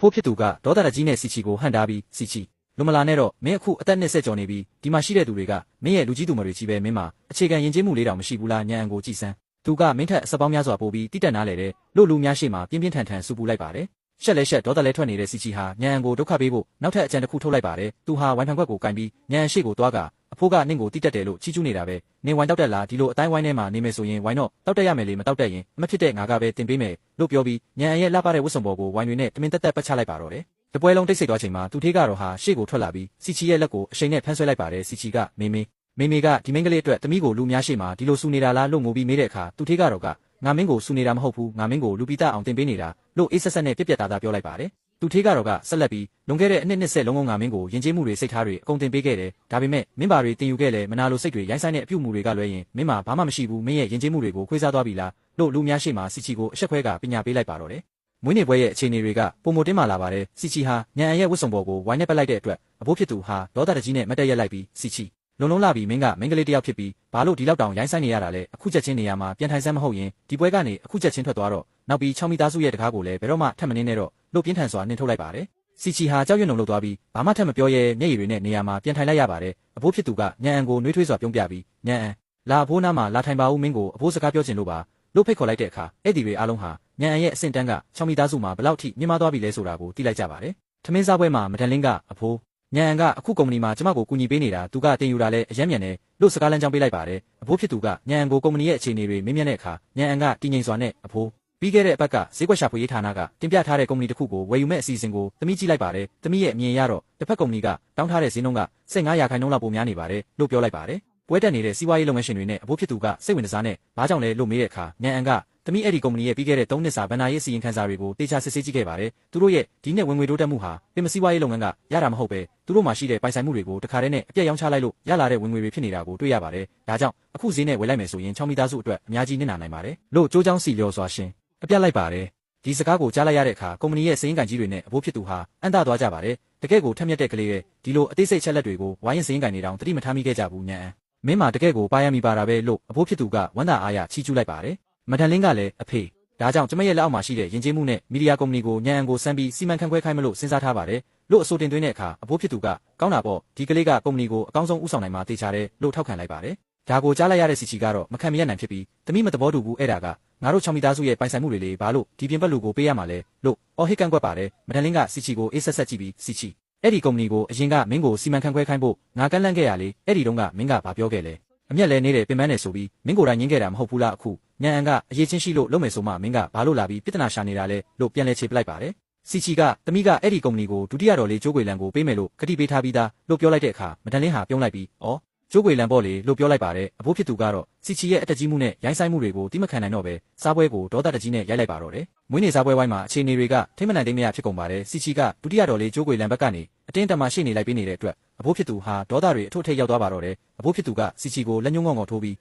ဖိုးဖြစ်သူကဒေါသတကြီးနဲ့စီချီကိုဟန့်တားပြီးစီချီလွန်မလာနဲ့တော့မင်းအခုအသက်20ကျော်နေပြီဒီမှာရှိတဲ့သူတွေကမင်းရဲ့လူကြီးသူမတွေကြီးပဲမင်းမှာအခြေခံယဉ်ကျေးမှုလေးတောင်မရှိဘူးလားညံအံကိုကြည်စမ်းသူကမင်းထက်အစပေါင်းများစွာပိုပြီးတိတက်နားလေတဲ့လို့လူများရှိမှပြင်းပြင်းထန်ထန်စူပူလိုက်ပါတယ်ရှက်လဲရှက်ဒေါသလဲထွက်နေတဲ့စီချီဟာညံအံကိုဒုက္ခပေးဖို့နောက်ထပ်အကြံတစ်ခုထုတ်လိုက်ပါတယ်သူဟာဝိုင်ဖန်ခွက်ကိုကင်ပြီးညံအံရှိကိုတွားကအဖိုးကနင့်ကိုတိတက်တယ်လို့ချီးကျူးနေတာပဲနင်ဝိုင်တောက်တက်လားဒီလိုအတိုင်းဝိုင်းထဲမှာနေမယ်ဆိုရင်ဝိုင်တော့တောက်တက်ရမယ်လေမတောက်တက်ရင်အမဖြစ်တဲ့ငါကပဲတင်ပေးမယ်လို့ပြောပြီးညံအံရဲ့လှပတဲ့ဝတ်စုံပေါ်ကိုဝိုင်တွေနဲ့တမင်တက်တက်ပတ်ချလိုက်ပါတော့တယ်တပွဲလုံးတိတ်ဆိတ်သွားချိန်မှာသူထေးကတော့ဟာရှေ့ကိုထွက်လာပြီးစီချီရဲ့လက်ကိုအရှိန်နဲ့ဖမ်းဆွဲလိုက်ပါတယ်စီချီကမေမေကဒီမင်းကလေးအတွက်သမီးကိုလူများရှိမှဒီလိုစူနေတာလားလို့ငိုပြီးမေးတဲ့အခါသူထေးကတော့ကငါမင်းကိုစူနေတာမဟုတ်ဘူးငါမင်းကိုလူပိတအောင်တင်ပေးနေတာလို့အေးဆက်ဆက်နဲ့ပြက်ပြက်သားသားပြောလိုက်ပါတယ်သူထေးကတော့ကဆက်လက်ပြီးလွန်ခဲ့တဲ့အနှစ်20လုံးငါမင်းကိုယဉ်ကျေးမှုတွေစိတ်ထားတွေအကုန်တင်ပေးခဲ့တယ်ဒါပေမဲ့မင်းဘာတွေတင်ယူခဲ့လဲမနာလိုစိတ်တွေရိုင်းဆိုင်တဲ့အပြုမှုတွေကလွဲရင်မင်းမှာဘာမှမရှိဘူးမင်းရဲ့ယဉ်ကျေးမှုတွေကိုခွေးစားသွားပြီလားလို့လူများရှိမှစီချီကိုအဆက်ခွဲကပညာပေးလိုက်ပါတော့တယ်မွေးနေ့ပွဲရဲ့အခြေအနေတွေကပုံမတင်းမာလာပါတယ်စီချီဟာညံအံရဲ့ဝတ်စုံပေါ်ကိုဝိုင်းနဲ့ပက်လိုက်တဲ့အတွက်အဖိုးဖြစ်သူဟာဒေါသတကြီးနဲ့မတ်တက်ရက်လိုက်ပြီးစီချီလုံးလာပြီးမင်းကမင်းကလေးတယောက်ဖြစ်ပြီးဘာလို့ဒီလောက်တောင်ရိုင်းဆိုင်နေရတာလဲအခုချက်ချင်းနေရာမှာပြန်ထိုင်ဆန်းမဟုတ်ရင်ဒီပွဲကနေအခုချက်ချင်းထွက်သွားတော့နောက်ပြီး6မိသားစုရဲ့တကားကိုလည်းဘယ်တော့မှထပ်မနေနဲ့တော့လို့ပြင်းထန်စွာနှင်ထုတ်လိုက်ပါတယ်စီချီဟာကြောက်ရွံ့လုံသွားပြီးဘာမှထပ်မပြောရဲမျက်ရည်တွေနဲ့နေရာမှာပြန်ထိုင်လိုက်ရပါတယ်အဖိုးဖြစ်သူကညံအံကိုနှွေးထွေးစွာပြုံးပြပြီးညံအံလာအဖိုးနားမှာလာထိုင်ပါဦးမင်းကိုအဖိုးစကားပြောချင်လို့ပါလို့ဖိတ်ခေါ်လိုက်တဲ့အခါအဲ့ဒီတွေအားလုံးဟာညံအံရဲ့အဆင့်တန်းက6မိသားစုမှာဘလောက်ထိမြင့်မားသွားပြီလဲဆိုတာကိုသိလိုက်ကြပါတယ်ထမင်းစားပွဲမှာမဒန်လင်းကအဖိုးညံအံကအခုကုမ္ပဏီမှာကျမကိုကူညီပေးနေတာသူကတင်ယူတာလဲအယမ်းမြန်တယ်လို့စကားလမ်းကြောင်းပေးလိုက်ပါတယ်အဖိုးဖြစ်သူကညံအံကိုကုမ္ပဏီရဲ့အခြေအနေတွေမင်းမြတ်တဲ့အခါညံအံကတည်ငြိမ်စွာနဲ့အဖိုးပြီးခဲ့တဲ့အပတ်ကဈေးကွက်ရှာဖွေရေးဌာနကတင်ပြထားတဲ့ကုမ္ပဏီတစ်ခုကိုဝယ်ယူမဲ့အစီအစဉ်ကိုသမီးကြည့်လိုက်ပါတယ်သမီးရဲ့အမြင်ရတော့တစ်ဖက်ကုမ္ပဏီကတောင်းထားတဲ့ဈေးနှုန်းက15%လောက်ပိုများနေပါတယ်လို့ပြောလိုက်ပါတယ်ပွဲတက်နေတဲ့စီးပွားရေးလုပ်ငန်းရှင်တွေနဲ့အဖိုးဖြစ်သူကစိတ်ဝင်စားနဲ့ဘာကြောင့်လဲလို့မေးတဲ့အခါညံအံကသမီးအဲ့ဒီကုမ္ပဏီရဲ့ပြီးခဲ့တဲ့3နှစ်စာဘဏ္ဍာရေးစီရင်ခံစာတွေကိုတေချာစစ်ဆေးကြည့်ခဲ့ပါတယ်သူတို့ရဲ့ဒီနှစ်ဝင်ငွေတိုးတက်မှုဟာပင်မစီးပွားရေးလုပ်ငန်းကရတာမဟုတ်ပဲသူတို့မှာရှိတဲ့ပိုင်ဆိုင်မှုတွေကိုတခါတည်းနဲ့အပြည့်ရောင်းချလိုက်လို့ရလာတဲ့ဝင်ငွေတွေဖြစ်နေတာကိုတွေ့ရပါတယ်ဒါကြောင့်အခုဈေးနဲ့ဝယ်လိုက်မယ်ဆိုရင်6မိသားစုအတွက်အများကြီးနစ်နာနိုင်ပါတယ်လို့ကြိုးကြောင်းစီလျော်စွာရှင်အပြတ်လိုက်ပါတယ်ဒီစကားကိုကြားလိုက်ရတဲ့အခါကုမ္ပဏီရဲ့စည်ရင်းကန်ကြီးတွေနဲ့အဖိုးဖြစ်သူဟာအံ့သာသွားကြပါတယ်တကယ့်ကိုထက်မြက်တဲ့ကလေးရဲ့ဒီလိုအသေးစိတ်ချက်လက်တွေကိုဝိုင်းရင်စည်ရင်းကန်နေတောင်တတိမထားမိခဲ့ကြဘူးညံအံမင်းမှာတကယ့်ကိုပါရမီပါတာပဲလို့အဖိုးဖြစ်သူကဝမ်းသာအားရချီးကျူးလိုက်ပါတယ်မဒန်လင်းကလည်းအဖေဒါကြောင့်ကျမရဲ့လက်အောက်မှာရှိတဲ့ယဉ်ကျေးမှုနဲ့မီဒီယာကုမ္ပဏီကိုညံအံကိုစမ်းပြီးစီမံခန့်ခွဲခိုင်းမလို့စဉ်းစားထားပါတယ်လို့အဆိုတင်သွင်းတဲ့အခါအဖိုးဖြစ်သူကကောင်းတာပေါ့ဒီကလေးကကုမ္ပဏီကိုအကောင်းဆုံးဥဆောင်နိုင်မှာတေချာတယ်လို့ထောက်ခံလိုက်ပါတယ်ဒါကိုကြားလိုက်ရတဲ့စီချီကတော့မခံမရနိုင်ဖြစ်ပြီးသမီးမသဘောတူဘူးအဲ့ဒါကငါတို့6မိသားစုရဲ့ပိုင်ဆိုင်မှုတွေလေဘာလို့ဒီပြင်ပလူကိုပေးရမှာလဲလို့အော်ဟစ်ကန့်ကွက်ပါတယ်မဒန်လင်းကစီချီကိုအေးဆက်ဆက်ကြည့်ပြီးစီချီအဲ့ဒီကုမ္ပဏီကိုအရင်ကမင်းကိုစီမံခန့်ခွဲခိုင်းဖို့ငါကန့်လန့်ခဲ့ရလေအဲ့ဒီတုန်းကမင်းကဘာပြောခဲ့လဲအမျက်လဲနေတဲ့ပင်ပန်းနေဆိုပြီးမင်းကိုယ်တိုင်ငင်းခဲ့တာမဟုတ်ဘူးလားအခုညံအံကအရေးချင်းရှိလို့လုပ်မယ်ဆိုမှမင်းကဘာလို့လာပြီးပြဿနာရှာနေတာလဲလို့ပြန်လဲခြေပလိုက်ပါတယ်စီချီကသမီးကအဲ့ဒီကုမ္ပဏီကိုဒုတိယတော်လေးကျိုးကွေလန်ကိုပေးမယ်လို့ကတိပေးထားပြီးသားလို့ပြောလိုက်တဲ့အခါမဒန်လင်းဟာပြုံးလိုက်ပြီးဩကျိုးကွေလန်ပေါ့လေလို့ပြောလိုက်ပါတယ်အဖိုးဖြစ်သူကတော့စီချီရဲ့အတက်ကြီးမှုနဲ့ရိုင်းဆိုင်မှုတွေကိုတိမခံနိုင်တော့ပဲစားပွဲကိုဒေါသတကြီးနဲ့ရိုက်လိုက်ပါတော့တယ်မွေးနေ့စားပွဲဝိုင်းမှာအခြေအနေတွေကထိမနိုင်တိမရဖြစ်ကုန်ပါတယ်စီချီကဒုတိယတော်လေးကျိုးကွေလန်ဘက်ကနေအတင်းတမရှိနေလိုက်ပေးနေတဲ့အတွက်အဖိုးဖြစ်သူဟာဒေါသတွေအထုထိပ်ရောက်သွားပါတော့တယ်အဖိုးဖြစ်သူကစီချီကိုလက်ညှိုးငေါငေါထိုးပြီး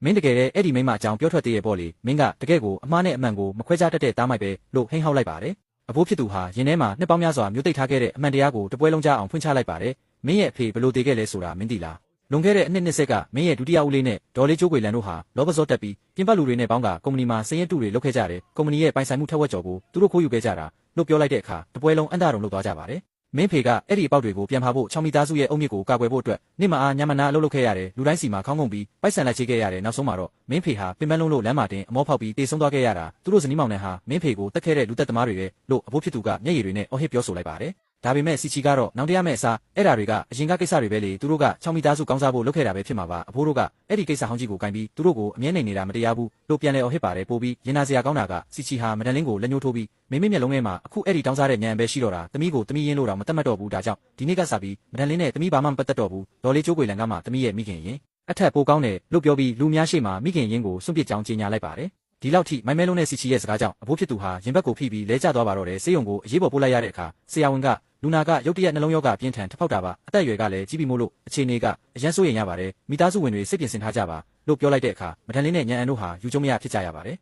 မင်းတကယ်တည်းအဲ့ဒီမိမအကြောင်းပြောထွက်သေးရဲ့ပေါ့လေမင်းကတကယ်ကိုအမှားနဲ့အမှန်ကိုမခွဲခြားတတ်တဲ့သားမိုက်ပဲလို့ဟိန်းဟောက်လိုက်ပါတယ်အဖိုးဖြစ်သူဟာရင်ထဲမှာနှစ်ပေါင်းများစွာမျိုးသိပ်ထားခဲ့တဲ့အမှန်တရားကိုတပွဲလုံးကြားအောင်ဖွင့်ချလိုက်ပါတယ်မင်းရဲ့အဖေဘယ်လိုတည်ခဲ့လဲဆိုတာမင်းသိလားလွန်ခဲ့တဲ့အနှစ်20ကမင်းရဲ့ဒုတိယဦးလေးနဲ့ဒေါ်လေးကျိုးကွေလန်တို့ဟာလောဘစောတက်ပြီးပြင်ပလူတွေနဲ့ပေါင်းကကုမ္ပဏီမှာစည်ရင်တုတွေလုပ်ခဲ့ကြတယ်ကုမ္ပဏီရဲ့ပိုင်ဆိုင်မှုထက်ဝက်ကျော်ကိုသူတို့ခိုးယူခဲ့ကြတာလို့ပြောလိုက်တဲ့အခါတပွဲလုံးအံ့သာတုံလုပ်သွားကြပါတယ်မင်းဖေကအဲ့ဒီအပေါက်တွေကိုပြန်ဖာဖို့6မိသားစုရဲ့အုံမြစ်ကိုကာကွယ်ဖို့အတွက်နေ့မအားညမနာအလုပ်လုပ်ခဲ့ရတယ်လူတိုင်းစီမှာခေါင်းငုံပြီးပိုက်ဆံလိုက်ချေခဲ့ရတယ်နောက်ဆုံးမှာတော့မင်းဖေဟာပင်ပန်းလုံးလို့လမ်းမှာတင်အမောဖောက်ပြီးတေဆုံးသွားခဲ့ရတာသူတို့ဇနီးမောင်နှံဟာမင်းဖေကိုတက်ခဲ့တဲ့လူသက်သမားတွေပဲလို့အဖိုးဖြစ်သူကမျက်ရည်တွေနဲ့အော်ဟစ်ပြောဆိုလိုက်ပါတယ်ဒါပေမဲ့စီချီကတော့နောင်တရမဲ့အစားအဲ့ဒါတွေကအရင်ကကိစ္စတွေပဲလေသူတို့က6မိသားစုကောင်းစားဖို့လုပ်ခဲ့တာပဲဖြစ်မှာပါအဖိုးတို့ကအဲ့ဒီကိစ္စဟောင်းကြီးကိုကင်ပြီးသူတို့ကိုအမြဲနေနေတာမတရားဘူးလို့ပြန်လဲအော်ဟစ်ပါတယ်ပို့ပြီးရင်နာစရာကောင်းတာကစီချီဟာမဒန်လင်းကိုလက်ညှိုးထိုးပြီးမိမိမျက်လုံးထဲမှာအခုအဲ့ဒီတောင်းစားတဲ့ညံပဲရှိတော့တာသမီးကိုသမီးရင်းလို့တော့မတတ်မှတ်တော့ဘူးဒါကြောင့်ဒီနေ့ကစပြီးမဒန်လင်းနဲ့သမီးဘာမှမပတ်သက်တော့ဘူးဒေါ်လေးကျိုးကွေလန်ကမှသမီးရဲ့မိခင်ရင်အထက်ပိုကောင်းတယ်လို့ပြောပြီးလူများရှိမှမိခင်ရင်းကိုစွန့်ပစ်ကြောင်းကြေညာလိုက်ပါတယ်ဒီလောက်ထိမိုင်းမဲလုံးနဲ့စီချီရဲ့စကားကြောင့်အဖိုးဖြစ်သူဟာရင်ဘက်ကိုဖိပြီးလဲကျသွားပါတော့တယ်ဆေးရုံကိုအရေးပေါ်ပို့လိုက်ရတဲ့အခါဆရာဝန်ကလူနာကရုတ်တရက်နှလုံးရောဂါပြင်းထန်ထဖောက်တာပါအသက်အရွယ်ကလည်းကြီးပြီမို့လို့အခြေအနေကအရန်ဆိုးရင်ရပါတယ်မိသားစုဝင်တွေစိတ်ပြင်ဆင်ထားကြပါလို့ပြောလိုက်တဲ့အခါမဒန်လင်းနဲ့ညံအန်တို့ဟာယူကျုံမရဖြစ်ကြရပါတယ်